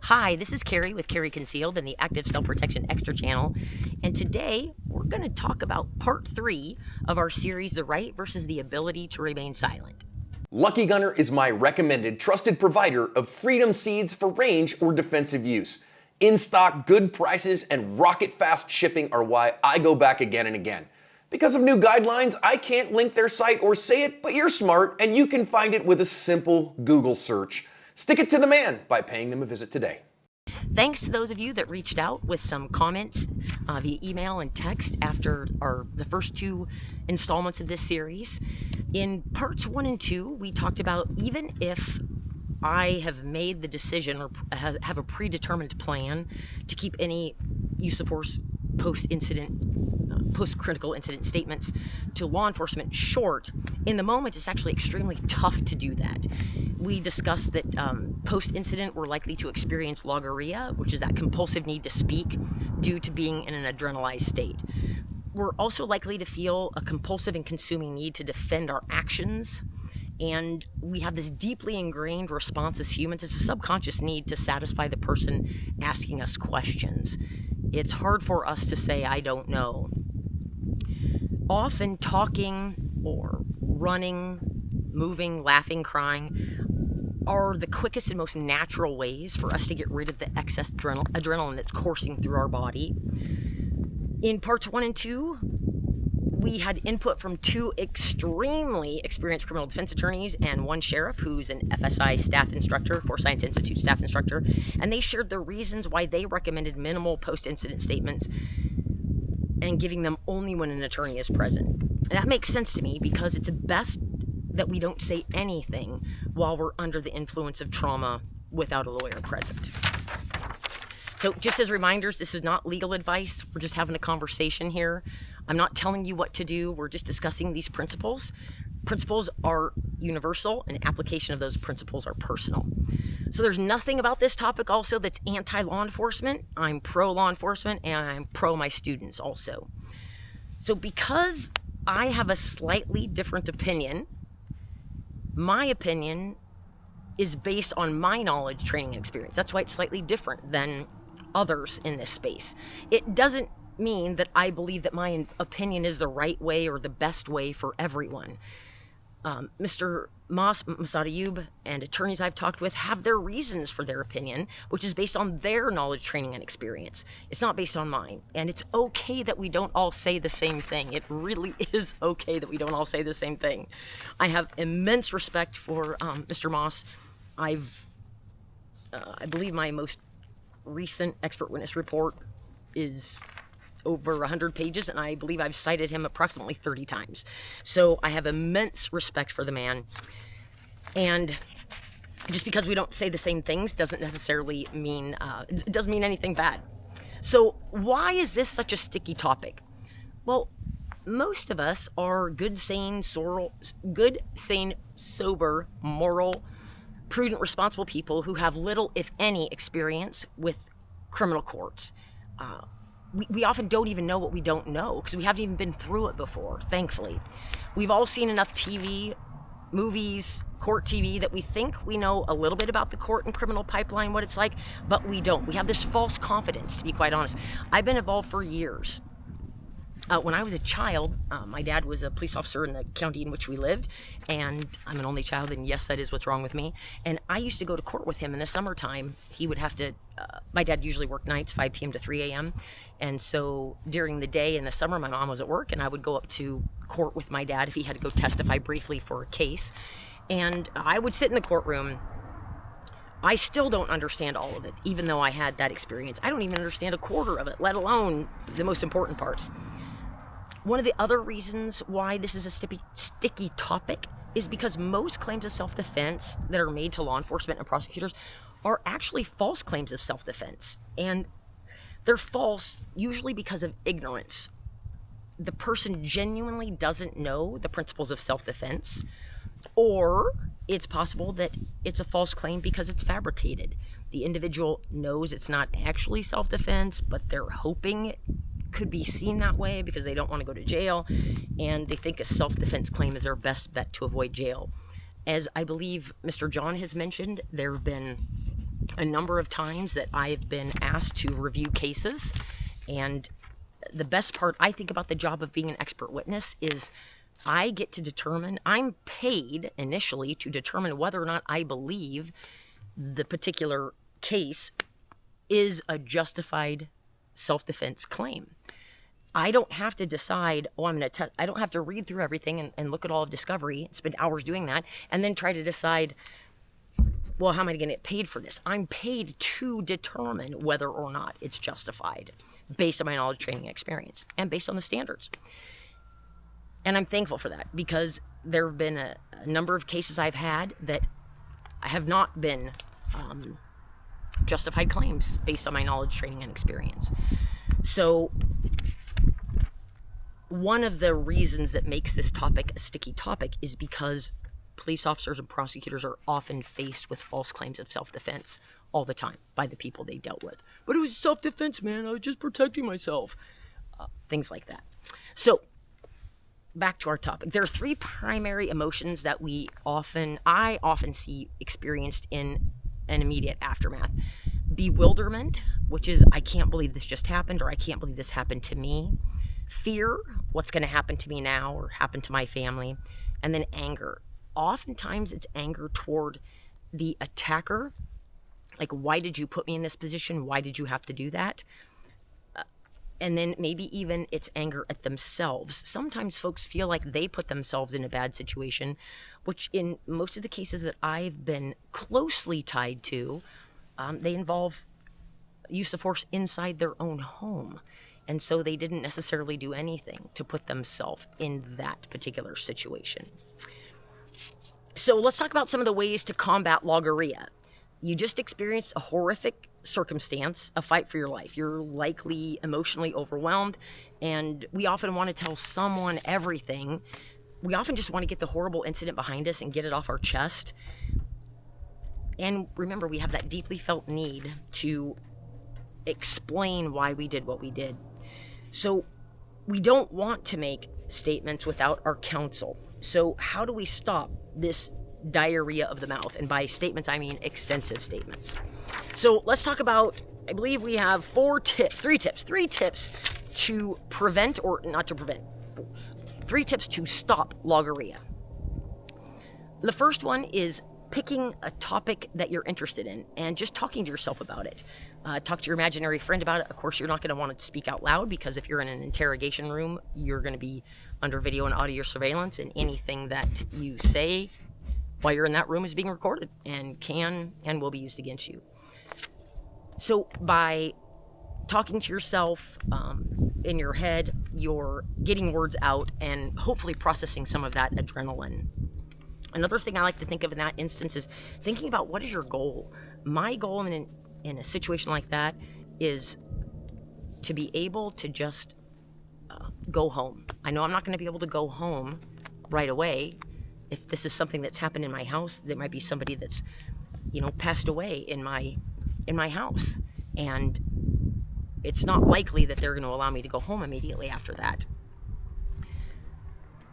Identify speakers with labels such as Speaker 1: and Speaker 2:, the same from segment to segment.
Speaker 1: Hi, this is Carrie with Carrie Concealed and the Active Self-Protection Extra channel. And today we're going to talk about part 3 of our series, The Right versus the Ability to Remain Silent.
Speaker 2: Lucky Gunner is my recommended trusted provider of freedom seeds for range or defensive use. In stock, good prices, and rocket fast shipping are why I go back again and again. Because of new guidelines, I can't link their site or say it, but you're smart and you can find it with a simple Google search. Stick it to the man by paying them a visit today.
Speaker 1: Thanks to those of you that reached out with some comments via email and text after the first 2 installments of this series. In parts 1 and 2, we talked about even if I have made the decision or have a predetermined plan to keep any use of force post-critical incident statements to law enforcement short, in the moment it's actually extremely tough to do that. We discussed that post-incident we're likely to experience logorrhea, which is that compulsive need to speak due to being in an adrenalized state. We're also likely to feel a compulsive and consuming need to defend our actions, and we have this deeply ingrained response as humans. It's a subconscious need to satisfy the person asking us questions. It's hard for us to say, I don't know. Often talking or running, moving, laughing, crying are the quickest and most natural ways for us to get rid of the excess adrenaline that's coursing through our body. In parts 1 and 2, we had input from 2 extremely experienced criminal defense attorneys and 1 sheriff who's an FSI staff instructor, Force Science Institute staff instructor, and they shared the reasons why they recommended minimal post-incident statements and giving them only when an attorney is present. And that makes sense to me because it's best that we don't say anything while we're under the influence of trauma without a lawyer present. So just as reminders, this is not legal advice. We're just having a conversation here. I'm not telling you what to do. We're just discussing these principles. Principles are universal, and application of those principles are personal. So there's nothing about this topic also that's anti-law enforcement. I'm pro-law enforcement, and I'm pro my students also. So because I have a slightly different opinion, my opinion is based on my knowledge, training, and experience. That's why it's slightly different than others in this space. It doesn't mean that I believe that my opinion is the right way or the best way for everyone. Mr. Moss, Masad Ayub, and attorneys I've talked with have their reasons for their opinion, which is based on their knowledge, training, and experience. It's not based on mine. And it's okay that we don't all say the same thing. It really is okay that we don't all say the same thing. I have immense respect for Mr. Moss. I believe my most recent expert witness report is over 100 pages, and I believe I've cited him approximately 30 times. So I have immense respect for the man. And just because we don't say the same things doesn't necessarily mean, it doesn't mean anything bad. So why is this such a sticky topic? Well, most of us are good, sane, sober, moral, prudent, responsible people who have little, if any, experience with criminal courts. We often don't even know what we don't know because we haven't even been through it before, thankfully. We've all seen enough TV, movies, court TV that we think we know a little bit about the court and criminal pipeline, what it's like, but we don't. We have this false confidence, to be quite honest. I've been involved for years. When I was a child, my dad was a police officer in the county in which we lived, and I'm an only child, and yes, that is what's wrong with me. And I used to go to court with him in the summertime. He would have to, my dad usually worked nights, 5 p.m. to 3 a.m., and so during the day in the summer, my mom was at work, and I would go up to court with my dad if he had to go testify briefly for a case. And I would sit in the courtroom. I still don't understand all of it, even though I had that experience. I don't even understand a quarter of it, let alone the most important parts. One of the other reasons why this is a sticky topic is because most claims of self-defense that are made to law enforcement and prosecutors are actually false claims of self-defense. And they're false usually because of ignorance. The person genuinely doesn't know the principles of self-defense, or it's possible that it's a false claim because it's fabricated. The individual knows it's not actually self-defense, but they're hoping it could be seen that way because they don't want to go to jail, and they think a self-defense claim is their best bet to avoid jail. As I believe Mr. John has mentioned, there have been a number of times that I've been asked to review cases, and the best part I think about the job of being an expert witness is I get to determine, I'm paid initially to determine whether or not I believe the particular case is a justified self-defense claim. I don't have to decide, I don't have to read through everything and look at all of discovery, spend hours doing that, and then try to decide, well, how am I going to get paid for this? I'm paid to determine whether or not it's justified based on my knowledge, training, and experience, and based on the standards. And I'm thankful for that, because there have been a number of cases I've had that have not been justified claims based on my knowledge, training, and experience. So one of the reasons that makes this topic a sticky topic is because police officers and prosecutors are often faced with false claims of self-defense all the time by the people they dealt with. But it was self-defense, man. I was just protecting myself. Things like that. So back to our topic. There are three primary emotions that I often see experienced in an immediate aftermath. Bewilderment, which is, I can't believe this just happened, or I can't believe this happened to me. Fear, what's going to happen to me now or happen to my family. And then anger. Oftentimes it's anger toward the attacker. Like, why did you put me in this position? Why did you have to do that? And then maybe even it's anger at themselves. Sometimes folks feel like they put themselves in a bad situation, which in most of the cases that I've been closely tied to, they involve use of force inside their own home. And so they didn't necessarily do anything to put themselves in that particular situation. So let's talk about some of the ways to combat logorrhea. You just experienced a horrific circumstance, a fight for your life. You're likely emotionally overwhelmed, and we often want to tell someone everything. We often just want to get the horrible incident behind us and get it off our chest. And remember, we have that deeply felt need to explain why we did what we did. So we don't want to make statements without our counsel. So how do we stop this diarrhea of the mouth? And by statements, I mean extensive statements. So let's talk about, I believe we have three tips to prevent, or not to prevent, 3 tips to stop logorrhea. The first one is picking a topic that you're interested in and just talking to yourself about it. Talk to your imaginary friend about it. Of course, you're not going to want to speak out loud, because if you're in an interrogation room, you're going to be under video and audio surveillance, and anything that you say while you're in that room is being recorded and can and will be used against you. So by talking to yourself in your head, you're getting words out and hopefully processing some of that adrenaline. Another thing I like to think of in that instance is thinking about, what is your goal? My goal in a situation like that is to be able to just go home. I know I'm not going to be able to go home right away. If this is something that's happened in my house, there might be somebody that's, passed away in my house. And it's not likely that they're going to allow me to go home immediately after that.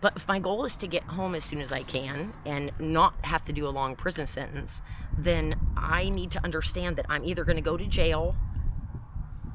Speaker 1: But if my goal is to get home as soon as I can and not have to do a long prison sentence, then I need to understand that I'm either going to go to jail,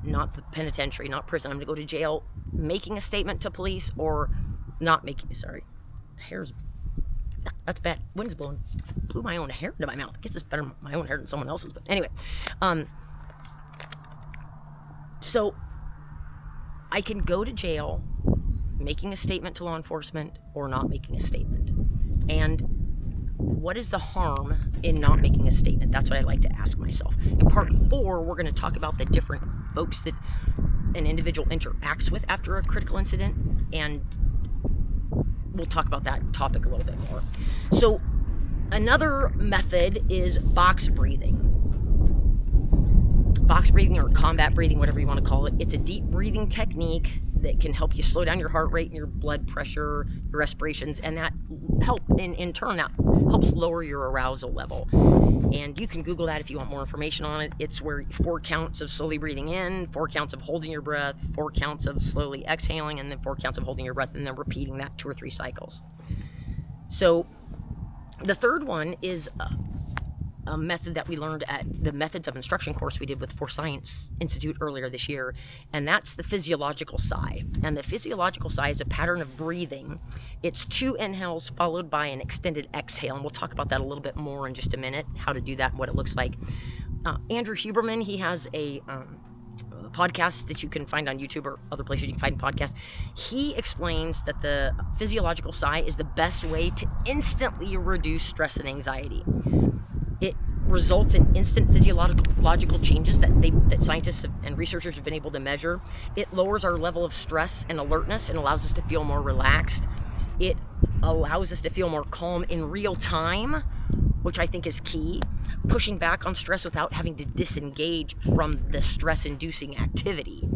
Speaker 1: not the penitentiary, not prison. I'm going to go to jail making a statement to police, or not making, that's bad. Wind's blowing. Blew my own hair into my mouth. I guess it's better my own hair than someone else's, but anyway. So I can go to jail making a statement to law enforcement or not making a statement. And what is the harm in not making a statement? That's what I'd like to ask myself. In part 4, we're going to talk about the different folks that an individual interacts with after a critical incident, and we'll talk about that topic a little bit more. So another method is box breathing. Box breathing, or combat breathing, whatever you want to call it. It's a deep breathing technique that can help you slow down your heart rate and your blood pressure, your respirations, and that in turn that helps lower your arousal level. And you can Google that if you want more information on it. It's where 4 counts of slowly breathing in, 4 counts of holding your breath, 4 counts of slowly exhaling, and then 4 counts of holding your breath, and then repeating that 2 or 3 cycles. So the third one is a method that we learned at the Methods of Instruction course we did with Force Science Institute earlier this year, and that's the physiological sigh. And the physiological sigh is a pattern of breathing. It's 2 inhales followed by an extended exhale, and we'll talk about that a little bit more in just a minute, how to do that and what it looks like. Andrew Huberman, he has a podcast that you can find on YouTube or other places you can find podcasts. He explains that the physiological sigh is the best way to instantly reduce stress and anxiety. It results in instant physiological changes that scientists and researchers have been able to measure. It lowers our level of stress and alertness and allows us to feel more relaxed. It allows us to feel more calm in real time, which I think is key, pushing back on stress without having to disengage from the stress-inducing activity.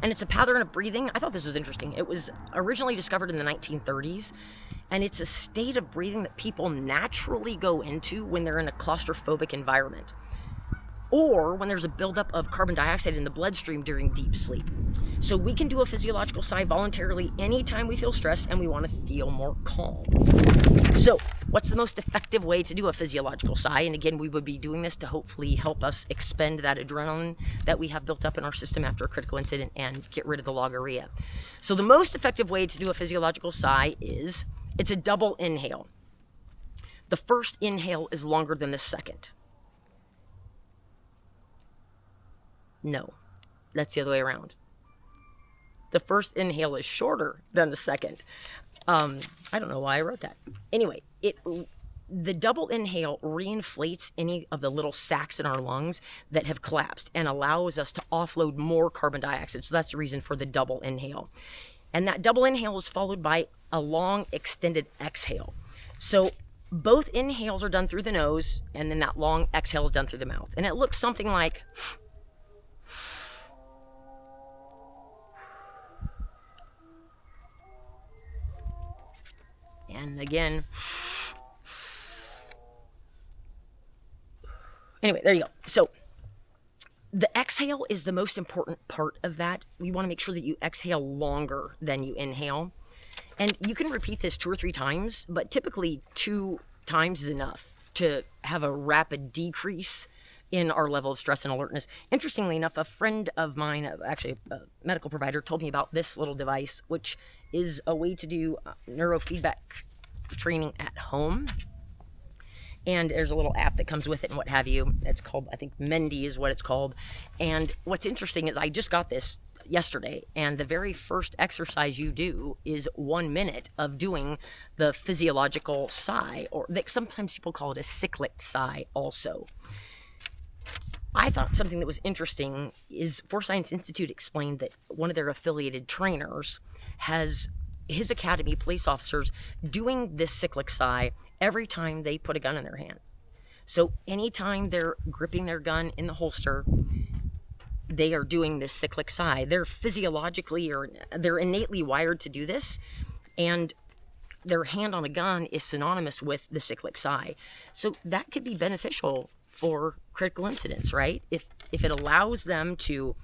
Speaker 1: And it's a pattern of breathing. I thought this was interesting. It was originally discovered in the 1930s, and it's a state of breathing that people naturally go into when they're in a claustrophobic environment, or when there's a buildup of carbon dioxide in the bloodstream during deep sleep. So we can do a physiological sigh voluntarily anytime we feel stressed and we want to feel more calm. So what's the most effective way to do a physiological sigh? And again, we would be doing this to hopefully help us expend that adrenaline that we have built up in our system after a critical incident and get rid of the logorrhea. So the most effective way to do a physiological sigh is, it's a double inhale. The first inhale is longer than the second. No, that's the other way around. The first inhale is shorter than the second. I don't know why I wrote that. Anyway, the double inhale reinflates any of the little sacs in our lungs that have collapsed and allows us to offload more carbon dioxide. So that's the reason for the double inhale. And that double inhale is followed by a long extended exhale. So both inhales are done through the nose, and then that long exhale is done through the mouth. And it looks something like... And again, anyway, there you go. So the exhale is the most important part of that. We want to make sure that you exhale longer than you inhale. And you can repeat this 2 or 3 times, but typically 2 times is enough to have a rapid decrease in our level of stress and alertness. Interestingly enough, a friend of mine, actually a medical provider, told me about this little device, which is a way to do neurofeedback training at home. And there's a little app that comes with it and what have you. It's called, I think, Mendy is what it's called. And what's interesting is I just got this yesterday, and the very first exercise you do is 1 minute of doing the physiological sigh, or sometimes people call it a cyclic sigh also. I thought something that was interesting is Force Science Institute explained that one of their affiliated trainers has his academy police officers doing this cyclic sigh every time they put a gun in their hand. So anytime they're gripping their gun in the holster, they are doing this cyclic sigh. They're physiologically, or they're innately wired to do this, and their hand on a gun is synonymous with the cyclic sigh. So that could be beneficial for critical incidents, right? If it allows them to,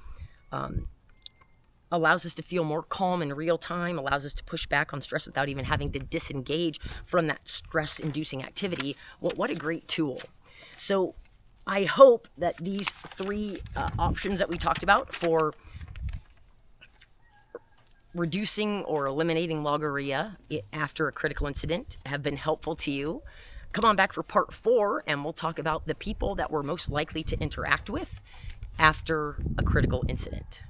Speaker 1: allows us to feel more calm in real time, allows us to push back on stress without even having to disengage from that stress-inducing activity, well, what a great tool. So I hope that these 3 options that we talked about for reducing or eliminating logorrhea after a critical incident have been helpful to you. Come on back for part 4, and we'll talk about the people that we're most likely to interact with after a critical incident.